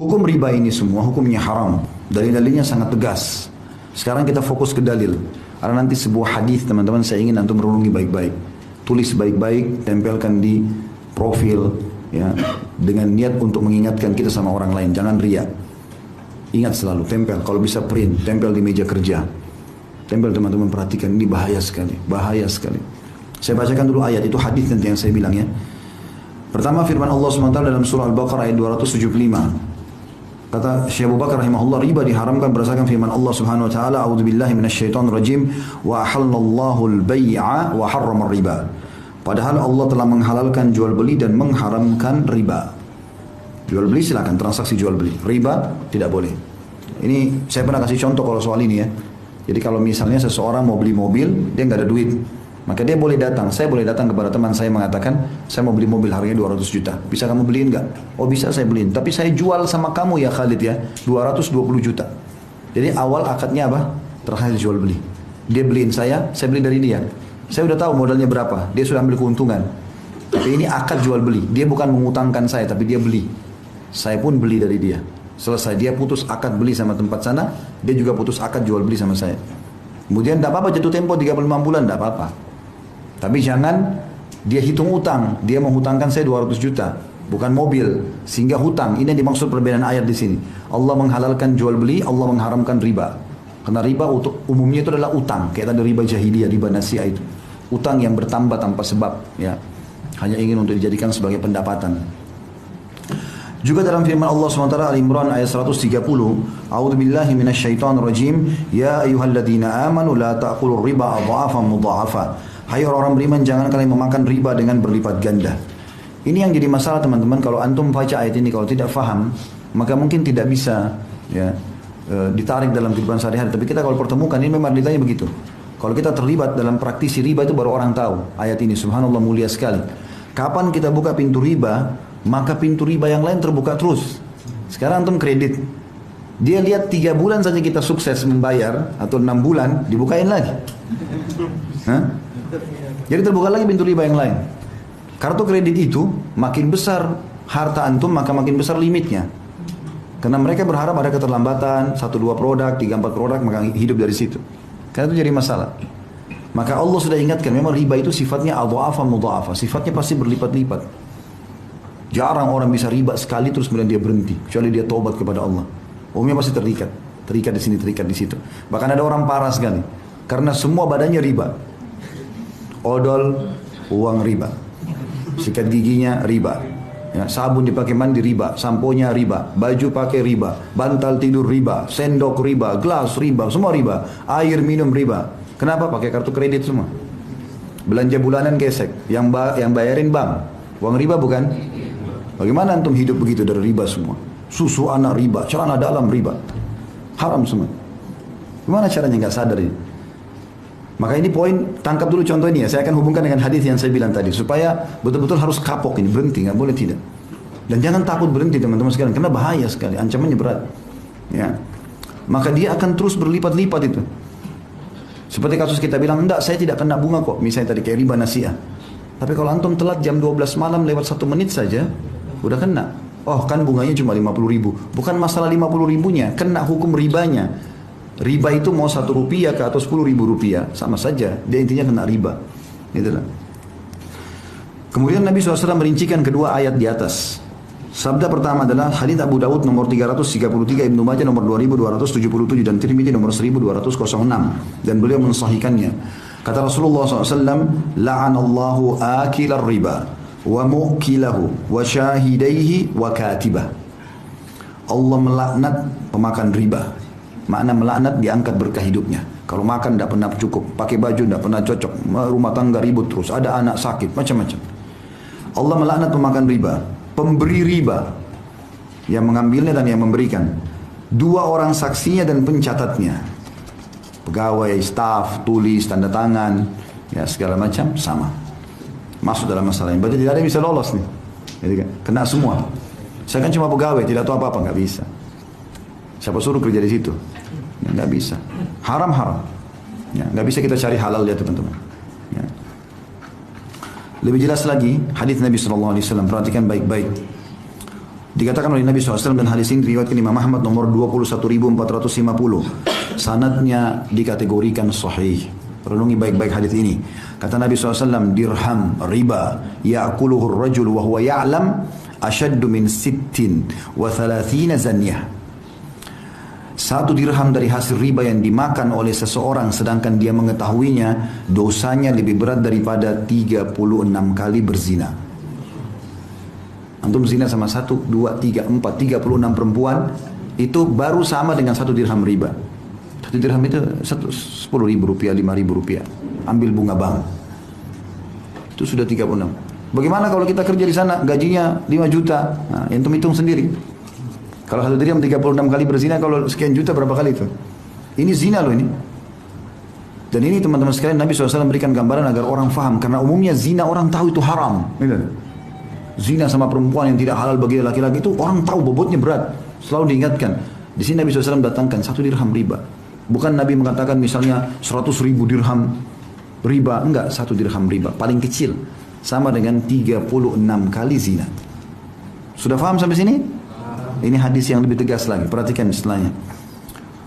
Hukum riba ini semua hukumnya haram. Dalil-dalilnya sangat tegas. Sekarang kita fokus ke dalil. Ada nanti sebuah hadis teman-teman, saya ingin antum renungi baik-baik. Tulis baik-baik, tempelkan di profil ya, dengan niat untuk mengingatkan kita sama orang lain. Jangan riya. Ingat selalu, tempel. Kalau bisa print, tempel di meja kerja. Tempel teman-teman, perhatikan, ini bahaya sekali. Bahaya sekali. Saya bacakan dulu ayat, itu hadis nanti yang saya bilang ya. Pertama firman Allah SWT dalam surah Al-Baqarah ayat 275. Kata Syekh Abu Bakar rahimahullah, riba diharamkan berdasarkan firman Allah Subhanahu wa taala, a'udzubillahi minasyaitonir rajim, wa ahallallahu al-bai'a wa harrama riba. Padahal Allah telah menghalalkan jual beli dan mengharamkan riba. Jual beli silakan, transaksi jual beli. Riba tidak boleh. Ini saya pernah kasih contoh kalau soal ini ya. Jadi kalau misalnya seseorang mau beli mobil, dia nggak ada duit, maka dia boleh datang. Saya boleh datang kepada teman saya mengatakan, saya mau beli mobil harganya 200 juta. Bisa kamu beliin nggak? Oh bisa, saya beliin. Tapi saya jual sama kamu ya Khalid ya, 220 juta. Jadi awal akadnya apa? Transaksi jual beli. Dia beliin saya beli dari dia. Saya udah tahu modalnya berapa, dia sudah ambil keuntungan. Tapi ini akad jual beli. Dia bukan mengutangkan saya, tapi dia beli. Saya pun beli dari dia. Selesai, dia putus akad beli sama tempat sana, dia juga putus akad jual beli sama saya. Kemudian tidak apa-apa jatuh tempo 35 bulan, tidak apa-apa. Tapi jangan dia hitung utang, dia menghutangkan saya 200 juta, bukan mobil, sehingga hutang. Ini yang dimaksud perbedaan ayat di sini. Allah menghalalkan jual beli, Allah mengharamkan riba. Karena riba umumnya itu adalah utang, kayak tadi riba jahiliyah, riba nasiah itu. Utang yang bertambah tanpa sebab, ya. Hanya ingin untuk dijadikan sebagai pendapatan. Juga dalam firman Allah SWT Al-Imran ayat 130, A'udzubillahi minasyaitonirrajim, ya ayyuhalladzina amanu la ta'kulur riba adha'afan mudha'afa. Hai orang-orang beriman, jangan kalian memakan riba dengan berlipat ganda. Ini yang jadi masalah teman-teman, kalau antum baca ayat ini kalau tidak faham, maka mungkin tidak bisa ya ditarik dalam kehidupan sehari-hari. Tapi kita kalau pertemukan ini memang ditanya begitu. Kalau kita terlibat dalam praktisi riba itu baru orang tahu ayat ini. Subhanallah, mulia sekali. Kapan kita buka pintu riba, maka pintu riba yang lain terbuka terus. Sekarang antum kredit, dia lihat 3 bulan saja kita sukses membayar atau 6 bulan dibukain lagi. Hah? Jadi terbuka lagi pintu riba yang lain. Kartu kredit itu makin besar harta antum, maka makin besar limitnya. Karena mereka berharap ada keterlambatan 1-2 produk, 3-4 produk, maka hidup dari situ. Karena itu jadi masalah. Maka Allah sudah ingatkan, memang riba itu sifatnya adha'afa mudha'afa, sifatnya pasti berlipat-lipat. Jarang orang bisa riba sekali terus kemudian dia berhenti, kecuali dia taubat kepada Allah. Umumnya pasti terikat di sini, terikat di situ. Bahkan ada orang parah sekali, karena semua badannya riba. Odol, uang riba. Sikat giginya riba. Ya, sabun dipakai mandi riba, samponya riba, baju pakai riba, bantal tidur riba, sendok riba, gelas riba, semua riba, air minum riba. Kenapa? Pakai kartu kredit semua. Belanja bulanan gesek, yang bayarin bank. Uang riba bukan? Bagaimana antum hidup begitu dari riba semua? Susu anak riba, celana dalam riba, haram semua. Gimana caranya nggak sadar ini? Maka ini poin, tangkap dulu contoh ini ya. Saya akan hubungkan dengan hadis yang saya bilang tadi, supaya betul-betul harus kapok ini, berhenti, nggak boleh tidak. Dan jangan takut berhenti teman-teman sekalian, karena bahaya sekali, ancamannya berat. Ya, maka dia akan terus berlipat-lipat itu. Seperti kasus kita bilang, enggak, saya tidak kena bunga kok, misalnya tadi kayak riba nasiah. Tapi kalau antum telat jam 12 malam lewat 1 menit saja, udah kena. Oh kan bunganya cuma 50 ribu. Bukan masalah 50 ribunya, kena hukum ribanya. Riba itu mau 1 rupiah ke atau 10 ribu rupiah, sama saja. Dia intinya kena riba. Itulah. Kemudian Nabi SAW merincikan kedua ayat di atas. Sabda pertama adalah hadits Abu Dawud nomor 333, Ibnu Majah nomor 2277 dan Tirmidzi nomor 1206. Dan beliau mensahihkannya. Kata Rasulullah SAW, la'anallahu akilar riba wa mu'kilahu wa syahidaihi wa katibah. Allah melaknat pemakan riba. Makna melaknat, diangkat berkah hidupnya. Kalau makan tidak pernah cukup, pakai baju tidak pernah cocok, rumah tangga ribut terus, ada anak sakit, macam-macam. Allah melaknat pemakan riba, pemberi riba, yang mengambilnya dan yang memberikan. 2 orang saksinya dan pencatatnya. Pegawai, staf, tulis, tanda tangan, ya segala macam sama. Masuk dalam masalah ini. Berarti tidak ada yang bisa lolos nih. Jadi kan, kena semua. Saya kan cuma pegawai, tidak tahu apa-apa, nggak bisa. Siapa suruh kerja di situ? Ya, nggak bisa. Haram. Ya, nggak bisa kita cari halal ya teman-teman. Ya. Lebih jelas lagi hadis Nabi SAW, perhatikan baik-baik. Dikatakan oleh Nabi SAW dan hadis ini riwayatkan Imam Ahmad nomor 21.450. Sanadnya dikategorikan sahih. Renungi baik-baik hadis ini. Kata Nabi SAW, dirham riba ya'kuluhu ar-rajul wa huwa ya'lam ashaddu min 36 zanyah. 1 dirham dari hasil riba yang dimakan oleh seseorang sedangkan dia mengetahuinya, dosanya lebih berat daripada 36 kali berzina. Antum zina sama 1, 2, 3, 4, 36 perempuan, itu baru sama dengan 1 dirham riba. 1 dirham itu 10 ribu rupiah, 5 ribu rupiah. Ambil bunga bank. Itu sudah 36. Bagaimana kalau kita kerja di sana, gajinya 5 juta? Nah, antum hitung sendiri. Kalau 1 dirham 36 kali berzina, kalau sekian juta berapa kali itu? Ini zina loh ini. Dan ini teman-teman sekalian, Nabi SAW berikan gambaran agar orang faham. Karena umumnya zina orang tahu itu haram. Zina sama perempuan yang tidak halal bagi laki-laki itu orang tahu bobotnya berat. Selalu diingatkan. Di sini Nabi SAW datangkan 1 dirham riba. Bukan Nabi mengatakan misalnya 100 ribu dirham riba. Enggak, 1 dirham riba. Paling kecil. Sama dengan 36 kali zina. Sudah paham sampai sini? Ini hadis yang lebih tegas lagi. Perhatikan setelahnya.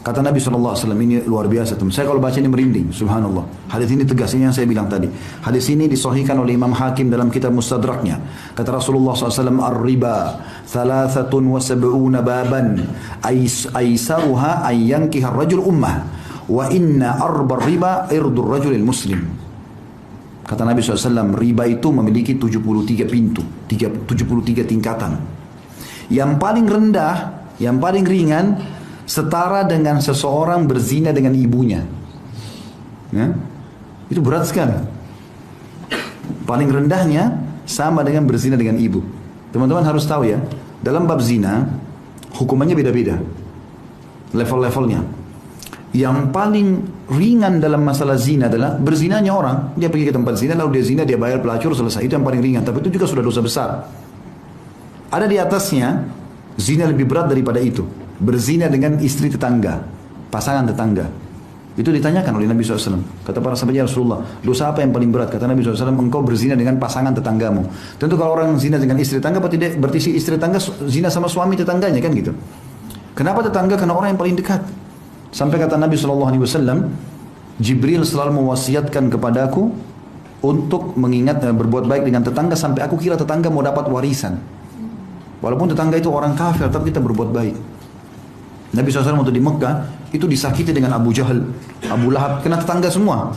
Kata Nabi SAW, ini luar biasa. Saya kalau baca ini merinding, subhanallah. Hadis ini tegas, ini yang saya bilang tadi. Hadis ini disahihkan oleh Imam Hakim dalam kitab Mustadraknya. Kata Rasulullah SAW, ar-riba 73 baban, aisaruha ayyankiha ar-rajul ummah, wa inna arba riba irdur rajulil muslim. Kata Nabi SAW, riba itu memiliki 73 pintu, 73 tingkatan. Yang paling rendah, yang paling ringan, setara dengan seseorang berzina dengan ibunya. Ya? Itu berat sekali. Paling rendahnya sama dengan berzina dengan ibu. Teman-teman harus tahu ya, dalam bab zina hukumannya beda-beda, level-levelnya. Yang paling ringan dalam masalah zina adalah berzinanya orang. Dia pergi ke tempat zina, lalu dia zina, dia bayar pelacur, selesai. Itu yang paling ringan, tapi itu juga sudah dosa besar. Ada di atasnya zina lebih berat daripada itu, berzina dengan istri tetangga, pasangan tetangga. Itu ditanyakan oleh Nabi SAW. Kata para sahabatnya, Rasulullah, dosa apa yang paling berat? Kata Nabi SAW, engkau berzina dengan pasangan tetanggamu. Tentu kalau orang zina dengan istri tetangga, berarti si istri tetangga zina sama suami tetangganya, kan gitu. Kenapa tetangga? Karena orang yang paling dekat. Sampai kata Nabi SAW, Jibril selalu mewasiatkan kepadaku untuk mengingat berbuat baik dengan tetangga sampai aku kira tetangga mau dapat warisan. Walaupun tetangga itu orang kafir, tapi kita berbuat baik. Nabi SAW waktu di Mekah itu disakiti dengan Abu Jahal, Abu Lahab, kena tetangga semua.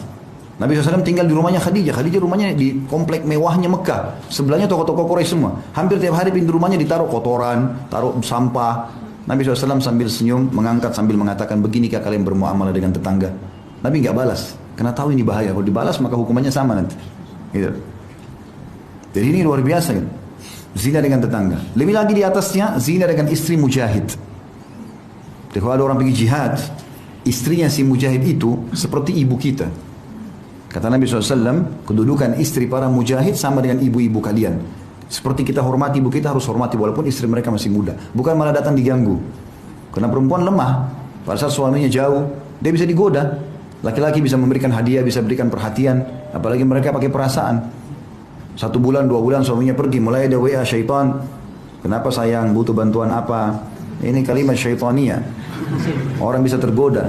Nabi SAW tinggal di rumahnya Khadijah. Khadijah rumahnya di komplek mewahnya Mekah. Sebelahnya toko-toko Quraisy semua. Hampir tiap hari pintu rumahnya ditaruh kotoran, taruh sampah. Nabi SAW sambil senyum, mengangkat sambil mengatakan, beginikah kalian bermuamalah dengan tetangga? Nabi nggak balas, karena tahu ini bahaya. Kalau dibalas maka hukumannya sama nanti. Gitu. Jadi ini luar biasa kan? Zina dengan tetangga. Lebih lagi di atasnya, zina dengan istri mujahid. Jadi kalau ada orang pergi jihad, istrinya si mujahid itu seperti ibu kita. Kata Nabi SAW, kedudukan istri para mujahid sama dengan ibu-ibu kalian. Seperti kita hormati ibu kita, harus hormati walaupun istri mereka masih muda. Bukan malah datang diganggu. Karena perempuan lemah. Pada saat suaminya jauh, dia bisa digoda. Laki-laki bisa memberikan hadiah, bisa berikan perhatian. Apalagi mereka pakai perasaan. 1 bulan, 2 bulan suaminya pergi, mulai ada WA syaitan. Kenapa sayang, butuh bantuan apa? Ini kalimat syaitania. Orang bisa tergoda.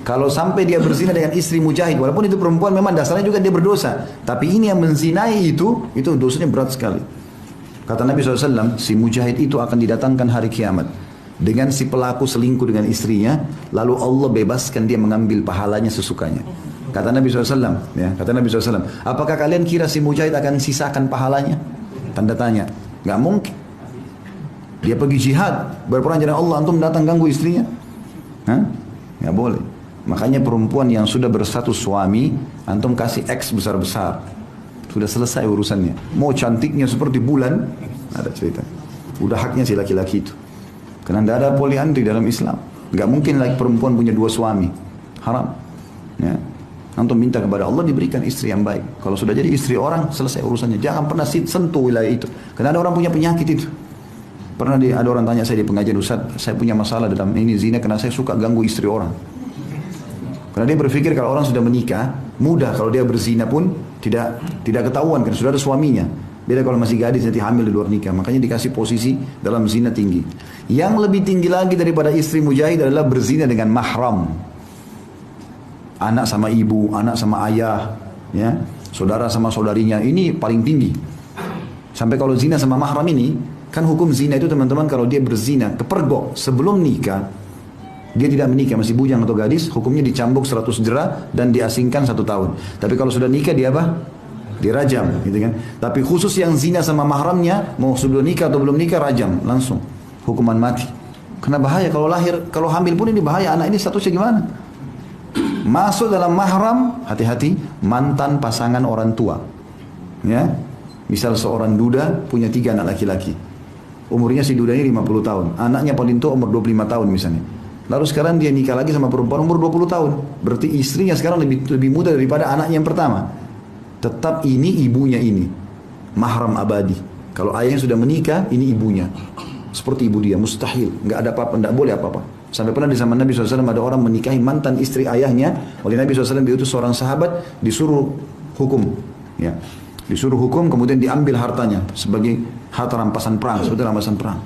Kalau sampai dia berzina dengan istri mujahid, walaupun itu perempuan memang dasarnya juga dia berdosa, tapi ini yang menzinai itu dosanya berat sekali. Kata Nabi SAW, si mujahid itu akan didatangkan hari kiamat dengan si pelaku selingkuh dengan istrinya, lalu Allah bebaskan dia mengambil pahalanya sesukanya. Kata Nabi SAW, ya, kata Nabi SAW, apakah kalian kira si mujahid akan sisakan pahalanya? Tanda tanya. Gak mungkin. Dia pergi jihad, berperang jalan Allah, antum datang ganggu istrinya? Hah? Gak boleh. Makanya perempuan yang sudah berstatus suami, antum kasih X besar-besar. Sudah selesai urusannya. Mau cantiknya seperti bulan, ada cerita. Udah haknya si laki-laki itu. Karena tidak ada poliandri dalam Islam. Gak mungkin lagi perempuan punya 2 suami. Haram. Ya. Antum minta kepada Allah diberikan istri yang baik. Kalau sudah jadi istri orang, selesai urusannya. Jangan pernah sentuh wilayah itu. Karena ada orang punya penyakit itu. Pernah ada orang tanya saya di pengajian, Ustaz, saya punya masalah dalam ini zina karena saya suka ganggu istri orang. Karena dia berpikir kalau orang sudah menikah, mudah kalau dia berzina pun tidak ketahuan karena sudah ada suaminya. Beda kalau masih gadis nanti hamil di luar nikah. Makanya dikasih posisi dalam zina tinggi. Yang lebih tinggi lagi daripada istri mujahid adalah berzina dengan mahram. Anak sama ibu, anak sama ayah, ya, saudara sama saudarinya. Ini paling tinggi. Sampai kalau zina sama mahram ini, kan hukum zina itu teman-teman kalau dia berzina, kepergok sebelum nikah, dia tidak menikah, masih bujang atau gadis, hukumnya dicambuk 100 jera dan diasingkan 1 tahun. Tapi kalau sudah nikah dia apa? Dirajam, gitu kan. Tapi khusus yang zina sama mahramnya, mau sudah nikah atau belum nikah, rajam langsung, hukuman mati. Karena bahaya kalau lahir, kalau hamil pun ini bahaya, anak ini statusnya gimana? Masuk dalam mahram, hati-hati, mantan pasangan orang tua. Ya, misal seorang duda punya 3 anak laki-laki. Umurnya si duda ini 50 tahun, anaknya paling tua umur 25 tahun misalnya. Lalu sekarang dia nikah lagi sama perempuan umur 20 tahun. Berarti istrinya sekarang lebih muda daripada anaknya yang pertama. Tetap ini ibunya ini. Mahram abadi. Kalau ayahnya sudah menikah, ini ibunya. Seperti ibu dia, mustahil. Nggak ada apa-apa, nggak boleh apa-apa. Sampai pernah di zaman Nabi SAW ada orang menikahi mantan istri ayahnya. Oleh Nabi SAW diutus seorang sahabat, disuruh hukum. Ya. Disuruh hukum, kemudian diambil hartanya. Sebagai harta rampasan perang. Seperti rampasan perang.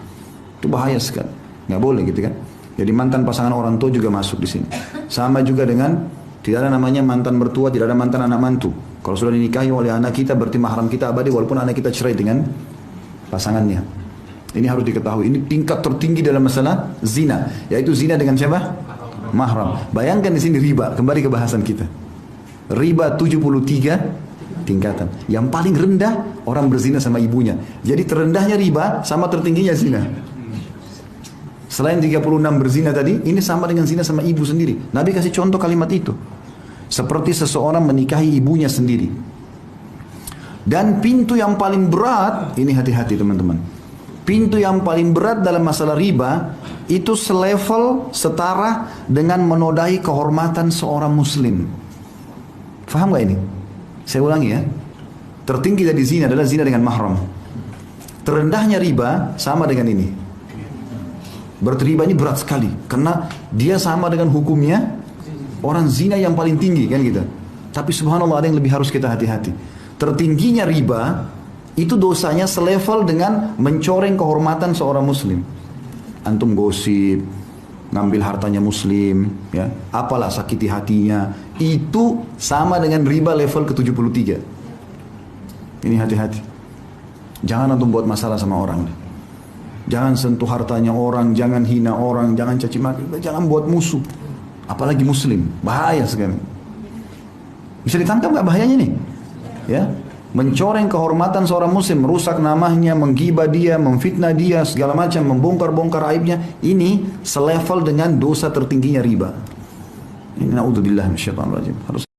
Itu bahaya sekali. Nggak boleh gitu kan. Jadi mantan pasangan orang tua juga masuk di sini. Sama juga dengan tidak ada namanya mantan mertua, tidak ada mantan anak mantu. Kalau sudah dinikahi oleh anak kita berarti mahram kita abadi walaupun anak kita cerai dengan pasangannya. Ini harus diketahui. Ini tingkat tertinggi dalam masalah zina, yaitu zina dengan siapa? Mahram. Bayangkan di sini riba. Kembali ke bahasan kita. Riba 73 tingkatan. Yang paling rendah orang berzina sama ibunya. Jadi terendahnya riba sama tertingginya zina. Selain 36 berzina tadi, ini sama dengan zina sama ibu sendiri. Nabi kasih contoh kalimat itu. Seperti seseorang menikahi ibunya sendiri. Dan pintu yang paling berat, ini hati-hati teman-teman. Pintu yang paling berat dalam masalah riba, itu selevel, setara dengan menodai kehormatan seorang muslim. Faham gak ini? Saya ulangi ya. Tertinggi dari zina adalah zina dengan mahram. Terendahnya riba sama dengan ini. Berarti riba ini berat sekali karena dia sama dengan hukumnya orang zina yang paling tinggi kan gitu. Tapi subhanallah ada yang lebih harus kita hati-hati. Tertingginya riba itu dosanya selevel dengan mencoreng kehormatan seorang muslim. Antum gosip, ngambil hartanya muslim, ya, apalah sakiti hatinya, itu sama dengan riba level ke-73. Ini hati-hati. Jangan antum buat masalah sama orang. Jangan sentuh hartanya orang, jangan hina orang, jangan caci maki, jangan buat musuh. Apalagi muslim, bahaya sekali. Bisa ditangkap nggak bahayanya nih? Ya, mencoreng kehormatan seorang muslim, merusak namanya, menggibah dia, memfitnah dia, segala macam, membongkar-bongkar aibnya. Ini selevel dengan dosa tertingginya riba. Ini naudzubillah minasyaitonir rajim. Harus